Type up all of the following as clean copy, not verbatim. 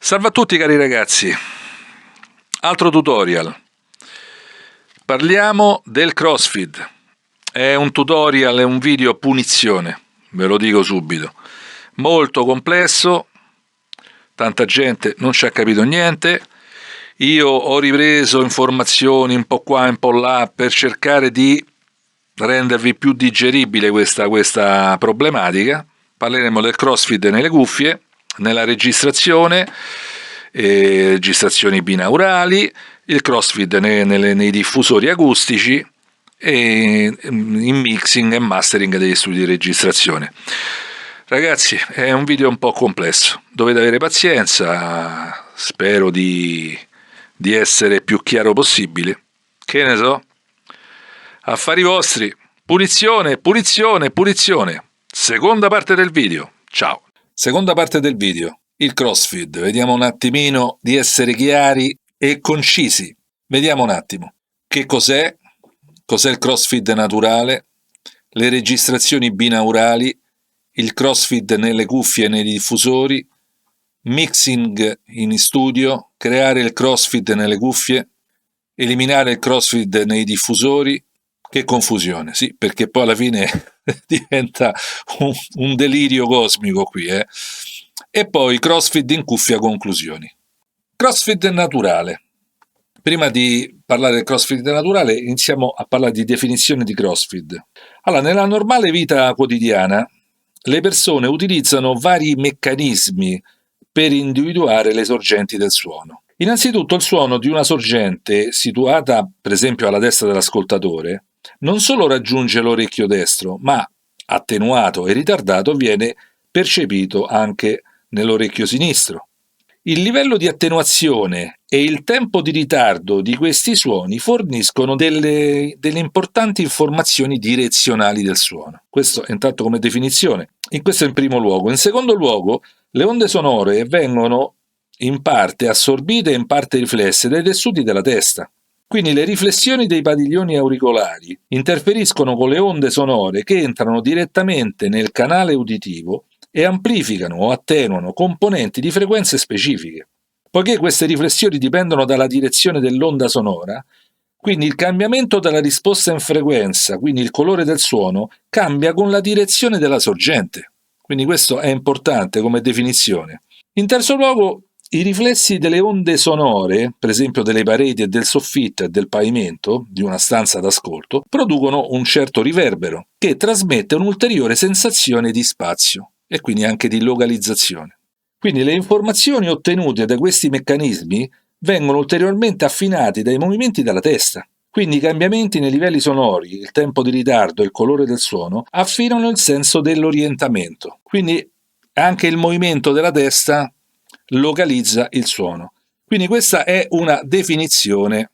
Salve a tutti cari ragazzi, altro tutorial. Parliamo del CrossFit. È un tutorial, è un video a punizione, ve lo dico subito. Molto complesso, tanta gente non ci ha capito niente. Io ho ripreso informazioni un po' qua, un po' là per cercare di rendervi più digeribile questa problematica. Parleremo del CrossFit nelle cuffie, nella registrazione, registrazioni binaurali, il CrossFit nei diffusori acustici e in mixing e mastering degli studi di registrazione. Ragazzi, è un video un po' complesso, dovete avere pazienza, spero di essere più chiaro possibile. Che ne so? Affari vostri. Punizione, punizione, punizione. Seconda parte del video. Ciao. Seconda parte del video. Il CrossFit. Vediamo un attimino di essere chiari e concisi. Vediamo un attimo. Che cos'è? Cos'è il CrossFit naturale? Le registrazioni binaurali, il CrossFit nelle cuffie e nei diffusori, mixing in studio, creare il CrossFit nelle cuffie, eliminare il CrossFit nei diffusori. Che confusione, sì, perché poi alla fine diventa un delirio cosmico qui, E poi CrossFit in cuffia conclusioni. CrossFit naturale. Prima di parlare del CrossFit naturale iniziamo a parlare di definizione di CrossFit. Allora, nella normale vita quotidiana le persone utilizzano vari meccanismi per individuare le sorgenti del suono. Innanzitutto il suono di una sorgente situata per esempio alla destra dell'ascoltatore non solo raggiunge l'orecchio destro, ma attenuato e ritardato viene percepito anche nell'orecchio sinistro. Il livello di attenuazione e il tempo di ritardo di questi suoni forniscono delle importanti informazioni direzionali del suono. Questo è intanto come definizione. Questo in primo luogo. In secondo luogo, le onde sonore vengono in parte assorbite e in parte riflesse dai tessuti della testa. Quindi le riflessioni dei padiglioni auricolari interferiscono con le onde sonore che entrano direttamente nel canale uditivo e amplificano o attenuano componenti di frequenze specifiche. Poiché queste riflessioni dipendono dalla direzione dell'onda sonora, quindi il cambiamento della risposta in frequenza, quindi il colore del suono, cambia con la direzione della sorgente. Quindi questo è importante come definizione. In terzo luogo, i riflessi delle onde sonore, per esempio delle pareti e del soffitto e del pavimento di una stanza d'ascolto, producono un certo riverbero che trasmette un'ulteriore sensazione di spazio e quindi anche di localizzazione. Quindi le informazioni ottenute da questi meccanismi vengono ulteriormente affinate dai movimenti della testa. Quindi i cambiamenti nei livelli sonori, il tempo di ritardo e il colore del suono affinano il senso dell'orientamento. Quindi anche il movimento della testa localizza il suono. Quindi questa è una definizione,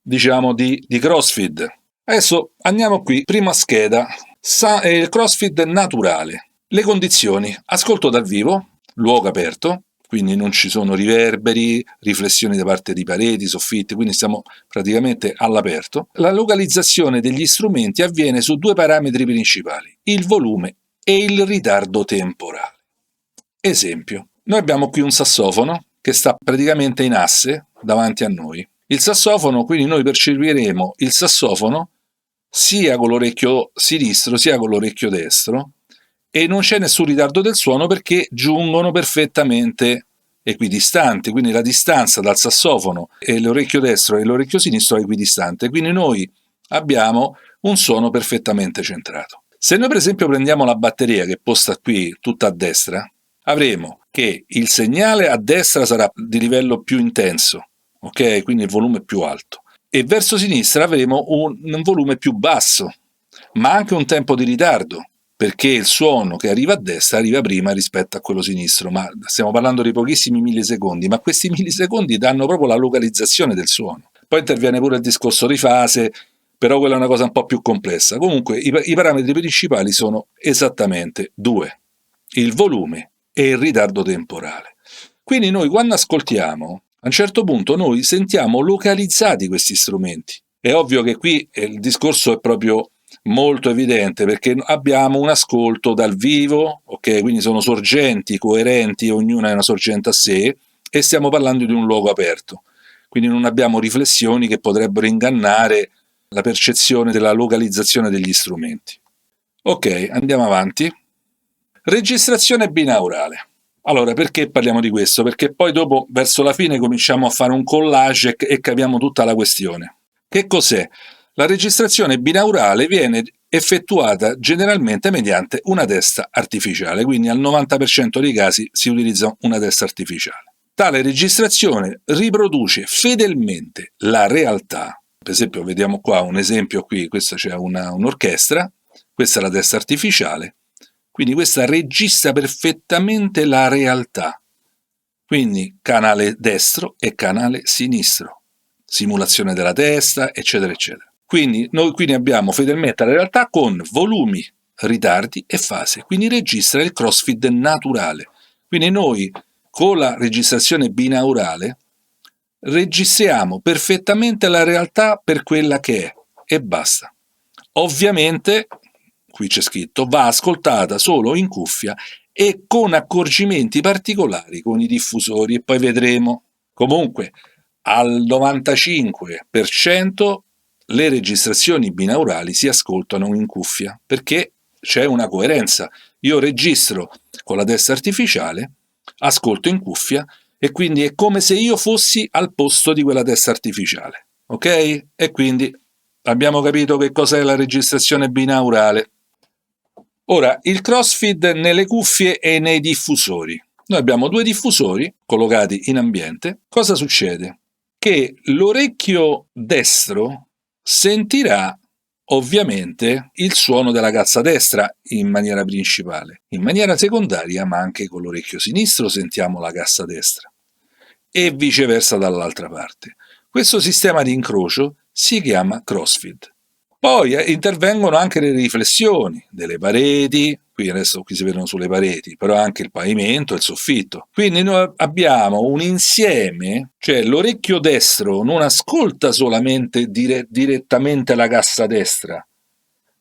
diciamo, di CrossFit. Adesso andiamo qui, prima scheda, il CrossFit naturale. Le condizioni: ascolto dal vivo, luogo aperto, quindi non ci sono riverberi, riflessioni da parte di pareti, soffitti, quindi stiamo praticamente all'aperto. La localizzazione degli strumenti avviene su due parametri principali: il volume e il ritardo temporale. Esempio: noi abbiamo qui un sassofono che sta praticamente in asse davanti a noi. Il sassofono, quindi noi percepiremo il sassofono sia con l'orecchio sinistro sia con l'orecchio destro e non c'è nessun ritardo del suono perché giungono perfettamente equidistanti, quindi la distanza dal sassofono e l'orecchio destro e l'orecchio sinistro è equidistante, quindi noi abbiamo un suono perfettamente centrato. Se noi per esempio prendiamo la batteria che è posta qui tutta a destra, avremo che il segnale a destra sarà di livello più intenso, ok? Quindi il volume più alto, e verso sinistra avremo un volume più basso, ma anche un tempo di ritardo, perché il suono che arriva a destra arriva prima rispetto a quello sinistro, ma stiamo parlando di pochissimi millisecondi, ma questi millisecondi danno proprio la localizzazione del suono. Poi interviene pure il discorso di fase, però quella è una cosa un po' più complessa. Comunque i parametri principali sono esattamente due: il volume e il ritardo temporale. Quindi noi quando ascoltiamo, a un certo punto noi sentiamo localizzati questi strumenti. È ovvio che qui il discorso è proprio molto evidente perché abbiamo un ascolto dal vivo, ok? Quindi sono sorgenti coerenti, ognuna è una sorgente a sé, e stiamo parlando di un luogo aperto, quindi non abbiamo riflessioni che potrebbero ingannare la percezione della localizzazione degli strumenti. Ok, andiamo avanti. Registrazione binaurale. Allora, perché parliamo di questo? Perché poi dopo, verso la fine, cominciamo a fare un collage e capiamo tutta la questione. Che cos'è? La registrazione binaurale viene effettuata generalmente mediante una testa artificiale, quindi al 90% dei casi si utilizza una testa artificiale. Tale registrazione riproduce fedelmente la realtà. Per esempio, vediamo qua un esempio qui, questa c'è un'orchestra, questa è la testa artificiale, quindi questa registra perfettamente la realtà, quindi canale destro e canale sinistro, simulazione della testa, eccetera, eccetera. Quindi noi quindi abbiamo fedelmente la realtà con volumi, ritardi e fase, quindi registra il crossfeed naturale. Quindi noi con la registrazione binaurale registriamo perfettamente la realtà per quella che è e basta. Ovviamente, qui c'è scritto, va ascoltata solo in cuffia e con accorgimenti particolari con i diffusori, e poi vedremo. Comunque, al 95% le registrazioni binaurali si ascoltano in cuffia, perché c'è una coerenza. Io registro con la testa artificiale, ascolto in cuffia, e quindi è come se io fossi al posto di quella testa artificiale, ok? E quindi abbiamo capito che cos'è la registrazione binaurale. Ora, il crossfeed nelle cuffie e nei diffusori. Noi abbiamo due diffusori collocati in ambiente. Cosa succede? Che l'orecchio destro sentirà ovviamente il suono della cassa destra in maniera principale. In maniera secondaria, ma anche con l'orecchio sinistro, sentiamo la cassa destra e viceversa dall'altra parte. Questo sistema di incrocio si chiama crossfeed. Poi intervengono anche le riflessioni delle pareti, qui si vedono sulle pareti, però anche il pavimento e il soffitto. Quindi noi abbiamo un insieme, cioè l'orecchio destro non ascolta solamente direttamente la cassa destra,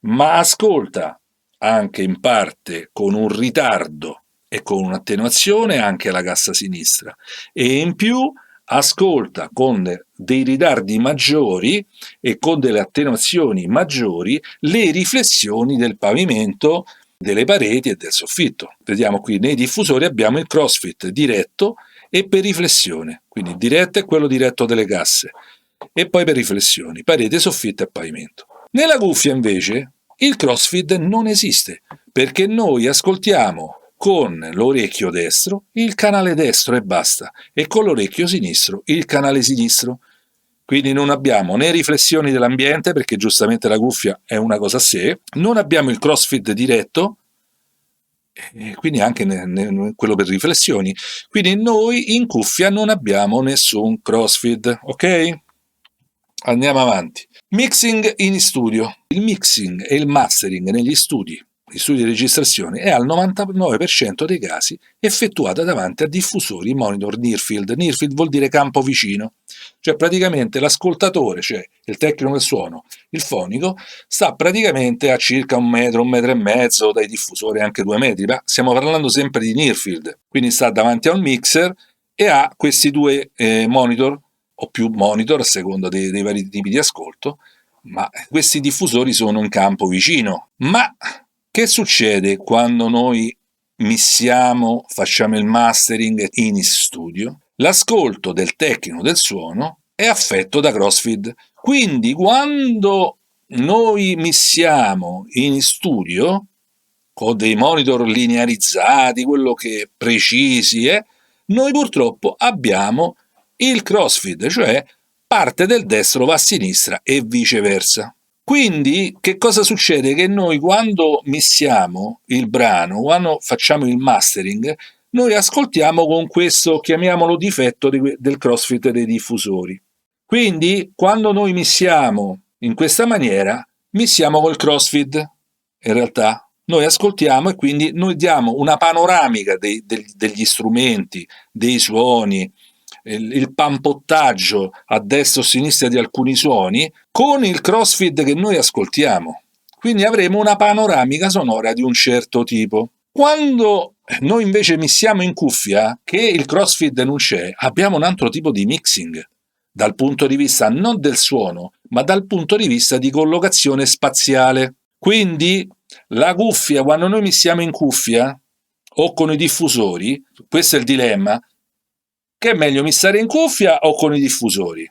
ma ascolta anche in parte con un ritardo e con un'attenuazione anche la cassa sinistra, e in più ascolta con dei ritardi maggiori e con delle attenuazioni maggiori le riflessioni del pavimento, delle pareti e del soffitto. Vediamo qui, nei diffusori abbiamo il crossfit diretto e per riflessione, quindi diretto è quello diretto delle casse, e poi per riflessioni, parete, soffitto e pavimento. Nella cuffia invece il crossfeed non esiste, perché noi ascoltiamo con l'orecchio destro il canale destro e basta, e con l'orecchio sinistro il canale sinistro. Quindi non abbiamo né riflessioni dell'ambiente, perché giustamente la cuffia è una cosa a sé, non abbiamo il crossfeed diretto, e quindi anche quello per riflessioni. Quindi noi in cuffia non abbiamo nessun crossfeed, ok? Andiamo avanti. Mixing in studio. Il mixing e il mastering negli studi di registrazione è al 99% dei casi effettuata davanti a diffusori monitor near field. Near field vuol dire campo vicino, cioè praticamente l'ascoltatore, cioè il tecnico del suono, il fonico, sta praticamente a circa 1 metro e mezzo dai diffusori, anche 2 metri, ma stiamo parlando sempre di near field, quindi sta davanti a un mixer e ha questi due monitor o più monitor a seconda dei vari tipi di ascolto, ma questi diffusori sono in campo vicino. Ma che succede quando noi missiamo, facciamo il mastering in studio? L'ascolto del tecnico del suono è affetto da crossfeed. Quindi quando noi missiamo in studio con dei monitor linearizzati, quello che precisi, noi purtroppo abbiamo il crossfeed, cioè parte del destro va a sinistra e viceversa. Quindi che cosa succede? Che noi quando missiamo il brano, quando facciamo il mastering, noi ascoltiamo con questo, chiamiamolo difetto del crossfeed dei diffusori. Quindi quando noi missiamo in questa maniera, missiamo col crossfeed, in realtà. Noi ascoltiamo e quindi noi diamo una panoramica degli strumenti, dei suoni, il pampottaggio a destra o a sinistra di alcuni suoni con il crossfeed che noi ascoltiamo. Quindi avremo una panoramica sonora di un certo tipo. Quando Noi invece missiamo in cuffia, che il crossfeed non c'è, abbiamo un altro tipo di mixing, dal punto di vista non del suono, ma dal punto di vista di collocazione spaziale. Quindi la cuffia, quando noi missiamo in cuffia o con i diffusori, questo è il dilemma, che è meglio missare in cuffia o con i diffusori?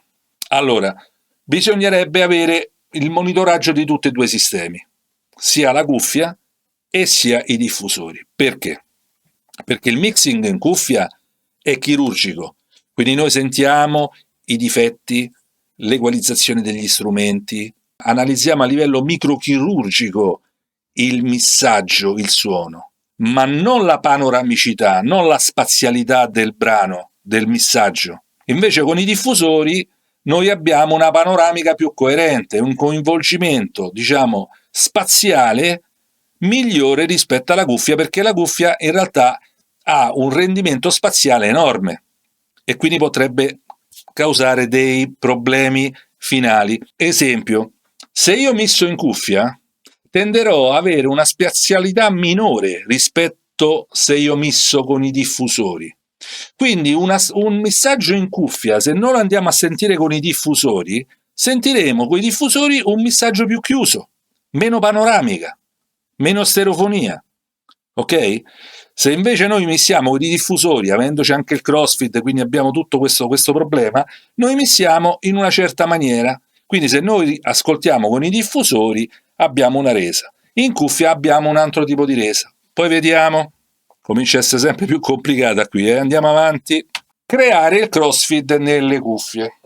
Allora, bisognerebbe avere il monitoraggio di tutti e due i sistemi, sia la cuffia e sia i diffusori. Perché? Perché il mixing in cuffia è chirurgico, quindi noi sentiamo i difetti, l'equalizzazione degli strumenti, analizziamo a livello microchirurgico il missaggio, il suono, ma non la panoramicità, non la spazialità del brano, del missaggio. Invece con i diffusori noi abbiamo una panoramica più coerente, un coinvolgimento, diciamo, spaziale migliore rispetto alla cuffia, perché la cuffia in realtà ha un rendimento spaziale enorme e quindi potrebbe causare dei problemi finali. Esempio, se io misso in cuffia tenderò a avere una spazialità minore rispetto se io misso con i diffusori. Quindi un messaggio in cuffia, se non lo andiamo a sentire con i diffusori, sentiremo con i diffusori un messaggio più chiuso, meno panoramica, meno stereofonia. Ok? Se invece noi missiamo con i diffusori, avendoci anche il crossfit, quindi abbiamo tutto questo problema, noi missiamo in una certa maniera. Quindi se noi ascoltiamo con i diffusori abbiamo una resa, in cuffia abbiamo un altro tipo di resa. Poi vediamo, comincia a essere sempre più complicata qui, andiamo avanti. Creare il crossfit nelle cuffie.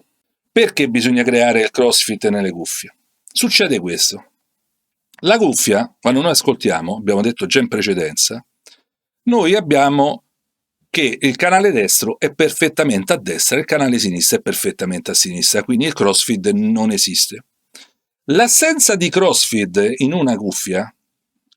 Perché bisogna creare il crossfit nelle cuffie? Succede questo. La cuffia, quando noi ascoltiamo, abbiamo detto già in precedenza, noi abbiamo che il canale destro è perfettamente a destra e il canale sinistro è perfettamente a sinistra, quindi il crossfeed non esiste. L'assenza di crossfeed in una cuffia,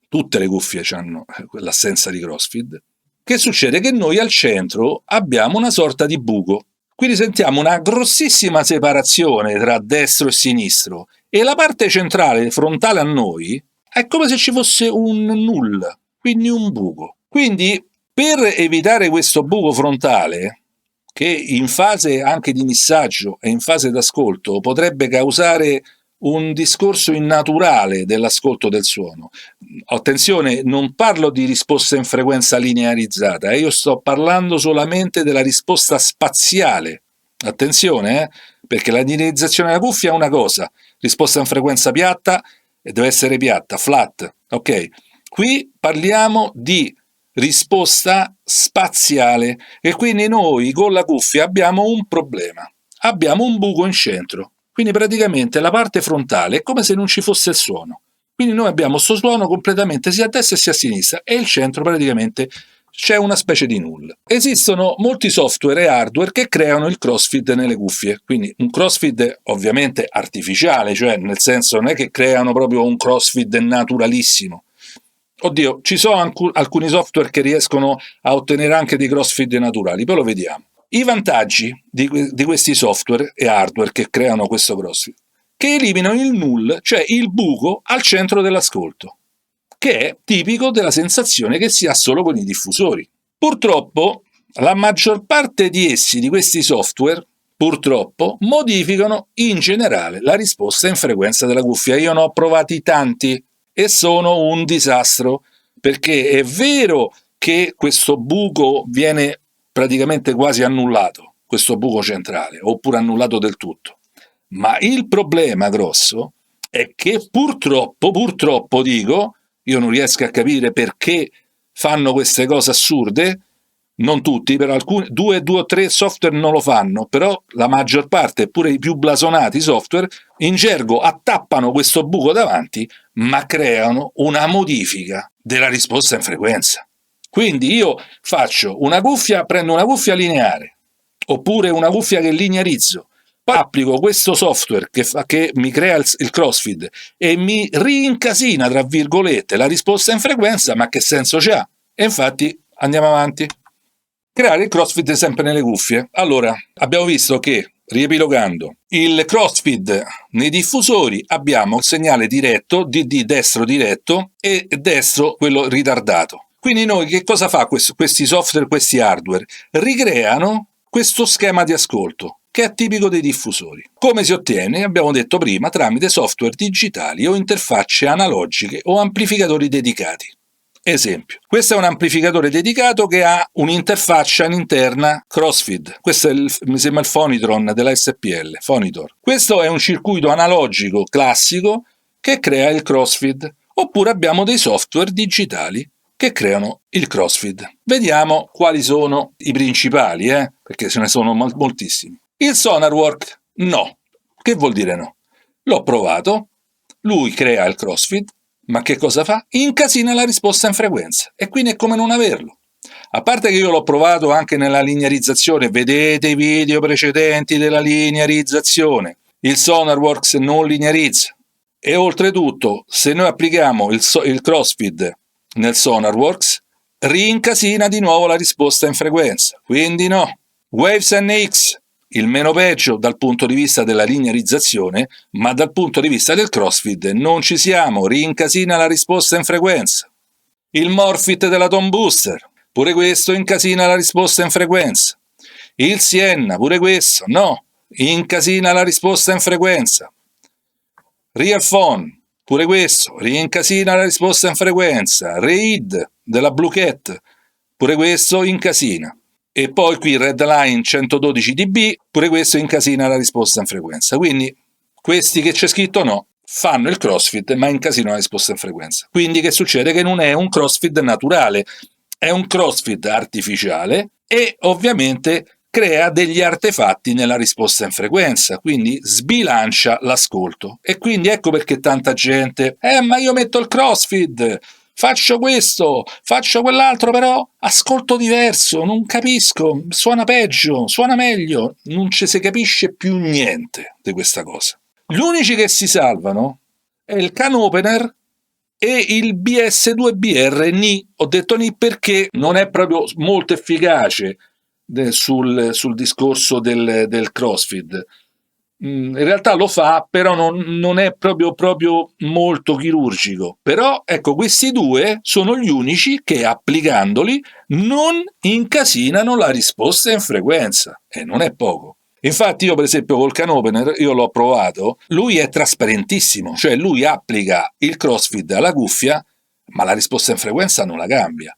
tutte le cuffie hanno l'assenza di crossfeed, che succede? Che noi al centro abbiamo una sorta di buco, quindi sentiamo una grossissima separazione tra destro e sinistro e la parte centrale, frontale a noi, è come se ci fosse un null, quindi un buco. Quindi per evitare questo buco frontale, che in fase anche di missaggio e in fase d'ascolto potrebbe causare un discorso innaturale dell'ascolto del suono. Attenzione, non parlo di risposta in frequenza linearizzata, io sto parlando solamente della risposta spaziale. Attenzione, perché la linearizzazione della cuffia è una cosa, risposta in frequenza piatta e deve essere piatta, flat, ok? Qui parliamo di risposta spaziale e quindi noi con la cuffia abbiamo un problema, abbiamo un buco in centro, quindi praticamente la parte frontale è come se non ci fosse il suono, quindi noi abbiamo questo suono completamente sia a destra sia a sinistra e il centro praticamente c'è una specie di null. Esistono molti software e hardware che creano il crossfeed nelle cuffie, quindi un crossfeed ovviamente artificiale, cioè nel senso non è che creano proprio un crossfeed naturalissimo. Oddio, ci sono alcuni software che riescono a ottenere anche dei crossfeed naturali, poi lo vediamo. I vantaggi di questi software e hardware che creano questo crossfeed, che eliminano il null, cioè il buco al centro dell'ascolto, che è tipico della sensazione che si ha solo con i diffusori. Purtroppo, la maggior parte di essi, di questi software, purtroppo, modificano in generale la risposta in frequenza della cuffia. Io ne ho provati tanti e sono un disastro, perché è vero che questo buco viene praticamente quasi annullato, questo buco centrale, oppure annullato del tutto. Ma il problema grosso è che purtroppo dico, io non riesco a capire perché fanno queste cose assurde, non tutti, per alcuni, due o tre software non lo fanno, però la maggior parte, eppure i più blasonati software, in gergo attappano questo buco davanti, ma creano una modifica della risposta in frequenza. Quindi io faccio una cuffia, prendo una cuffia lineare, oppure una cuffia che linearizzo, poi applico questo software che mi crea il crossfeed e mi rincasina, tra virgolette, la risposta in frequenza, ma che senso c'ha? E infatti andiamo avanti. Creare il crossfeed sempre nelle cuffie. Allora, abbiamo visto che, riepilogando, il crossfeed nei diffusori abbiamo il segnale diretto, DD destro diretto e destro quello ritardato. Quindi noi che cosa fa questi software, questi hardware? Ricreano questo schema di ascolto, che è tipico dei diffusori. Come si ottiene? Abbiamo detto prima, tramite software digitali o interfacce analogiche o amplificatori dedicati. Esempio, questo è un amplificatore dedicato che ha un'interfaccia interna crossfeed. Questo è mi sembra il Phonitron della SPL, Phonitor. Questo è un circuito analogico classico che crea il crossfeed. Oppure abbiamo dei software digitali che creano il crossfeed. Vediamo quali sono i principali, perché ce ne sono moltissimi. Il SonarWork no. Che vuol dire no? L'ho provato, lui crea il crossfeed, ma che cosa fa? Incasina la risposta in frequenza e quindi è come non averlo. A parte che io l'ho provato anche nella linearizzazione, vedete i video precedenti della linearizzazione, il SonarWorks non linearizza. E oltretutto, se noi applichiamo il crossfeed nel SonarWorks, rincasina di nuovo la risposta in frequenza, quindi no. Waves NX, il meno peggio dal punto di vista della linearizzazione, ma dal punto di vista del crossfeed non ci siamo, rincasina la risposta in frequenza. Il Morphit della Tone Booster, pure questo incasina la risposta in frequenza. Il Sienna, pure questo, no, incasina la risposta in frequenza. Realphone, pure questo, rincasina la risposta in frequenza. Reid della Blue Cat, pure questo incasina. E poi qui Redline 112 dB, pure questo incasina la risposta in frequenza. Quindi questi che c'è scritto no, fanno il crossfeed ma incasinano la risposta in frequenza. Quindi che succede? Che non è un crossfeed naturale, è un crossfeed artificiale e ovviamente crea degli artefatti nella risposta in frequenza, quindi sbilancia l'ascolto. E quindi ecco perché tanta gente, ma io metto il crossfeed, faccio questo, faccio quell'altro, però ascolto diverso, non capisco, suona peggio, suona meglio, non ci si capisce più niente di questa cosa. Gli unici che si salvano è il can opener e il BS2BR Ni. Ho detto Ni perché non è proprio molto efficace sul discorso del crossfeed. In realtà lo fa, però non è proprio molto chirurgico. Però ecco, questi due sono gli unici che applicandoli non incasinano la risposta in frequenza, e non è poco. Infatti io per esempio col can opener, io l'ho provato, lui è trasparentissimo, cioè lui applica il crossfeed alla cuffia, ma la risposta in frequenza non la cambia.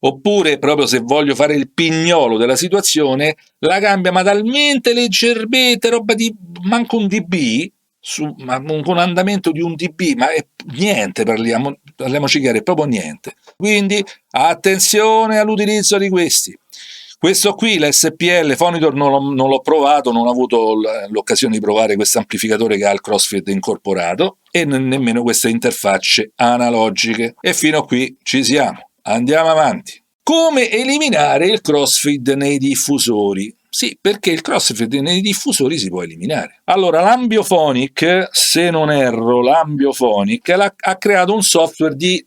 Oppure, proprio se voglio fare il pignolo della situazione, la cambia ma talmente leggermente, roba di manco un dB, con un andamento di un dB, ma è niente, parliamoci chiaro, è proprio niente. Quindi attenzione all'utilizzo di questi. Questo qui, l'SPL Phonitor, non l'ho provato, non ho avuto l'occasione di provare questo amplificatore che ha il crossfeed incorporato e nemmeno queste interfacce analogiche. E fino a qui ci siamo. Andiamo avanti. Come eliminare il crossfeed nei diffusori? Sì, perché il crossfeed nei diffusori si può eliminare. Allora, l'Ambiophonic, se non erro, ha creato un software di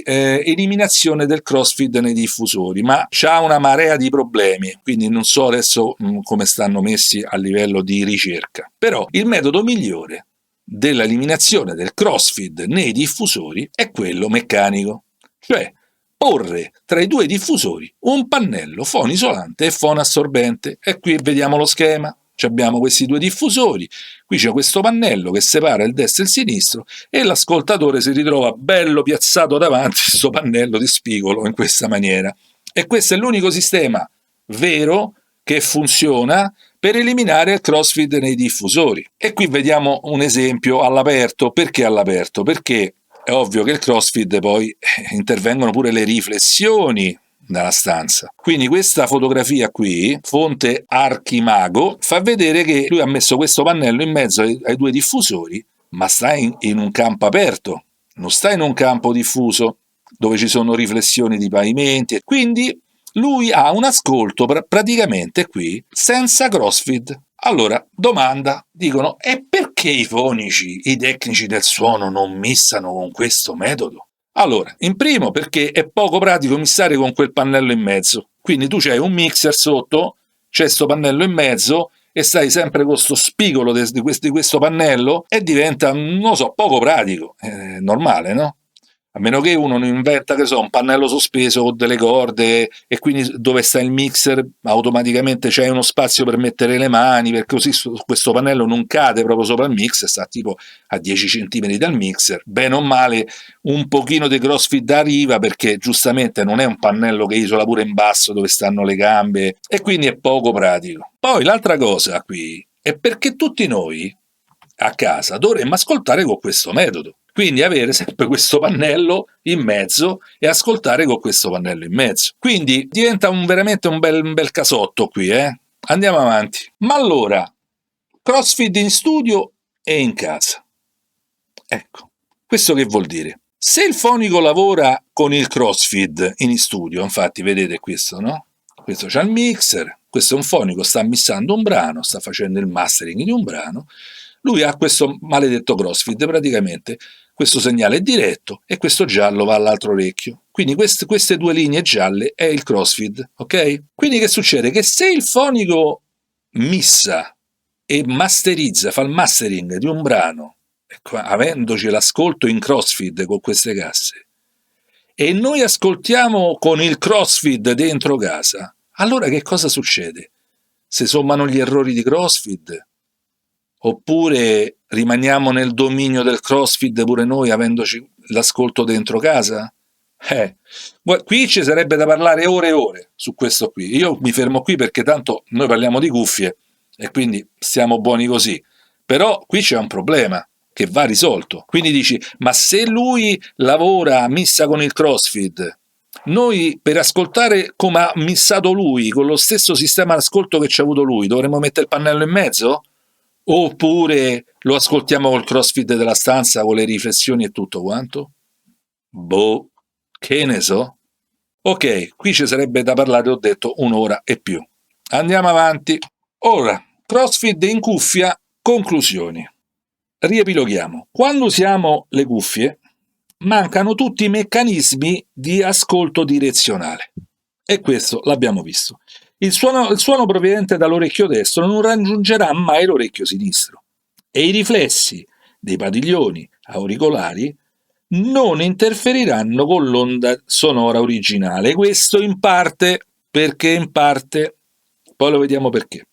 eliminazione del crossfeed nei diffusori, ma c'ha una marea di problemi, quindi non so adesso come stanno messi a livello di ricerca. Però il metodo migliore dell'eliminazione del crossfeed nei diffusori è quello meccanico, cioè porre tra i due diffusori un pannello fonoisolante e fonoassorbente. E qui vediamo lo schema. Abbiamo questi due diffusori, qui c'è questo pannello che separa il destro e il sinistro e l'ascoltatore si ritrova bello piazzato davanti a questo pannello di spigolo in questa maniera. E questo è l'unico sistema vero che funziona per eliminare il crossfeed nei diffusori. E qui vediamo un esempio all'aperto. Perché all'aperto? Perché è ovvio che il crossfeed poi intervengono pure le riflessioni nella stanza. Quindi questa fotografia qui, fonte Archimago, fa vedere che lui ha messo questo pannello in mezzo ai due diffusori, ma sta in un campo aperto, non sta in un campo diffuso dove ci sono riflessioni di pavimenti. Quindi lui ha un ascolto praticamente qui senza crossfeed. Allora, domanda, dicono, e perché i fonici, i tecnici del suono non missano con questo metodo? Allora, in primo perché è poco pratico missare con quel pannello in mezzo, quindi tu c'hai un mixer sotto, c'è sto pannello in mezzo e stai sempre con sto spigolo di questo pannello e diventa, non lo so, poco pratico, normale, no? A meno che uno non inventa, che so, un pannello sospeso con delle corde e quindi dove sta il mixer automaticamente c'è uno spazio per mettere le mani, perché così questo pannello non cade proprio sopra il mixer, sta tipo a 10 cm dal mixer. Bene o male, un pochino di CrossFit arriva perché giustamente non è un pannello che isola pure in basso dove stanno le gambe e quindi è poco pratico. Poi l'altra cosa qui è perché tutti noi a casa dovremmo ascoltare con questo metodo. Quindi avere sempre questo pannello in mezzo e ascoltare con questo pannello in mezzo. Quindi diventa veramente un bel casotto qui, eh? Andiamo avanti. Ma allora, CrossFit in studio e in casa. Ecco, questo che vuol dire? Se il fonico lavora con il CrossFit in studio, infatti vedete questo, no? Questo c'ha il mixer, questo è un fonico, sta missando un brano, sta facendo il mastering di un brano, lui ha questo maledetto CrossFit, praticamente questo segnale è diretto e questo giallo va all'altro orecchio. Quindi queste due linee gialle è il CrossFit, ok? Quindi che succede? Che se il fonico missa e masterizza, fa il mastering di un brano, avendoci l'ascolto in CrossFit con queste casse, e noi ascoltiamo con il CrossFit dentro casa, allora che cosa succede? Si sommano gli errori di CrossFit? Oppure rimaniamo nel dominio del CrossFit pure noi avendoci l'ascolto dentro casa? Qui ci sarebbe da parlare ore e ore su questo qui. Io mi fermo qui perché tanto noi parliamo di cuffie e quindi stiamo buoni così. Però qui c'è un problema che va risolto. Quindi dici, ma se lui lavora a missa con il CrossFit, noi per ascoltare come ha missato lui, con lo stesso sistema d'ascolto che ci ha avuto lui, dovremmo mettere il pannello in mezzo? Oppure lo ascoltiamo col CrossFit della stanza, con le riflessioni e tutto quanto? Boh, che ne so. Ok, qui ci sarebbe da parlare, ho detto, un'ora e più. Andiamo avanti. Ora, CrossFit in cuffia, conclusioni. Riepiloghiamo. Quando usiamo le cuffie, mancano tutti i meccanismi di ascolto direzionale. E questo l'abbiamo visto. Il suono proveniente dall'orecchio destro non raggiungerà mai l'orecchio sinistro e i riflessi dei padiglioni auricolari non interferiranno con l'onda sonora originale. Questo in parte, perché in parte, poi lo vediamo perché.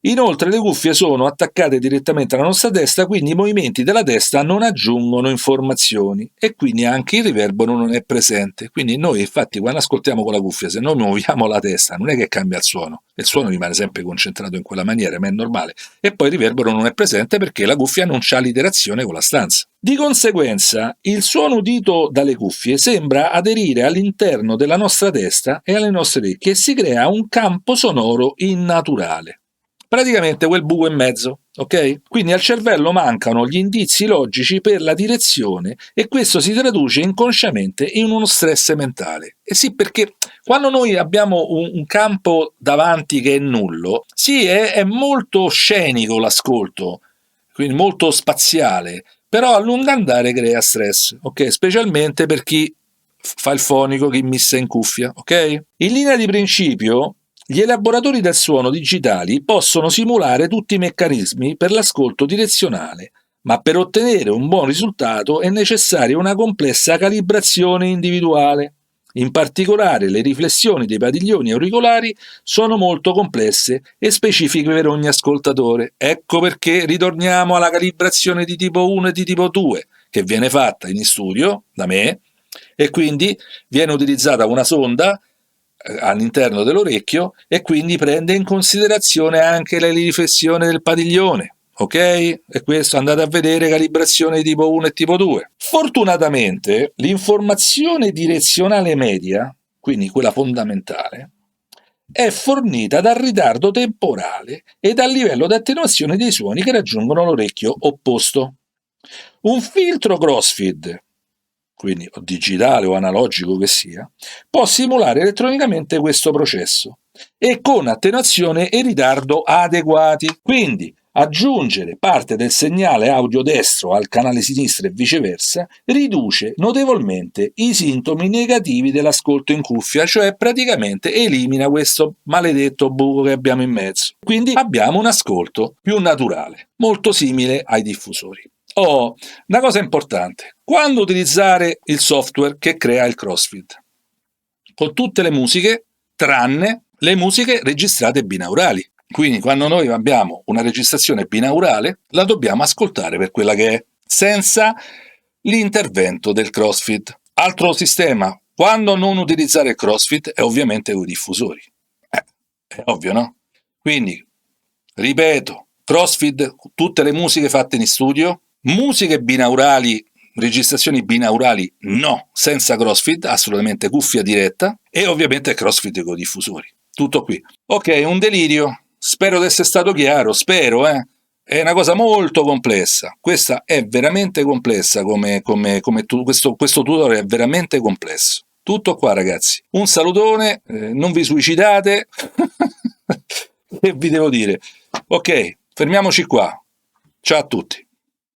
Inoltre le cuffie sono attaccate direttamente alla nostra testa, quindi i movimenti della testa non aggiungono informazioni e quindi anche il riverbero non è presente. Quindi noi infatti quando ascoltiamo con la cuffia, se noi muoviamo la testa non è che cambia il suono rimane sempre concentrato in quella maniera, ma è normale. E poi il riverbero non è presente perché la cuffia non ha l'iterazione con la stanza. Di conseguenza, il suono udito dalle cuffie sembra aderire all'interno della nostra testa e alle nostre orecchie e si crea un campo sonoro innaturale. Praticamente quel buco in mezzo, ok? Quindi al cervello mancano gli indizi logici per la direzione e questo si traduce inconsciamente in uno stress mentale. E sì, perché quando noi abbiamo un campo davanti che è nullo, sì, è molto scenico l'ascolto, quindi molto spaziale, però a lungo andare crea stress, ok? Specialmente per chi fa il fonico, chi missa in cuffia, ok? In linea di principio, gli elaboratori del suono digitali possono simulare tutti i meccanismi per l'ascolto direzionale, ma per ottenere un buon risultato è necessaria una complessa calibrazione individuale. In particolare, le riflessioni dei padiglioni auricolari sono molto complesse e specifiche per ogni ascoltatore. Ecco perché ritorniamo alla calibrazione di tipo 1 e di tipo 2, che viene fatta in studio da me, e quindi viene utilizzata una sonda all'interno dell'orecchio e quindi prende in considerazione anche le riflessioni del padiglione, ok? E questo andate a vedere calibrazione tipo 1 e tipo 2. Fortunatamente l'informazione direzionale media, quindi quella fondamentale, è fornita dal ritardo temporale e dal livello di attenuazione dei suoni che raggiungono l'orecchio opposto. Un filtro CrossFit, quindi o digitale o analogico che sia, può simulare elettronicamente questo processo e con attenuazione e ritardo adeguati. Quindi aggiungere parte del segnale audio destro al canale sinistro e viceversa riduce notevolmente i sintomi negativi dell'ascolto in cuffia, cioè praticamente elimina questo maledetto buco che abbiamo in mezzo. Quindi abbiamo un ascolto più naturale, molto simile ai diffusori. Oh, una cosa importante, Quando utilizzare il software che crea il CrossFeed? Con tutte le musiche, tranne le musiche registrate binaurali. Quindi quando noi abbiamo una registrazione binaurale, la dobbiamo ascoltare per quella che è, senza l'intervento del CrossFeed. Altro sistema, quando non utilizzare il CrossFeed, è ovviamente con i diffusori. È ovvio, no? Quindi, ripeto, CrossFeed, tutte le musiche fatte in studio, musiche binaurali, registrazioni binaurali no, senza CrossFeed, assolutamente cuffia diretta, e ovviamente CrossFeed con i diffusori. Tutto qui. Ok, un delirio. Spero di essere stato chiaro, spero, È una cosa molto complessa. Questa è veramente complessa questo tutorial è veramente complesso. Tutto qua, ragazzi. Un salutone, non vi suicidate. Che vi devo dire? Ok, fermiamoci qua. Ciao a tutti.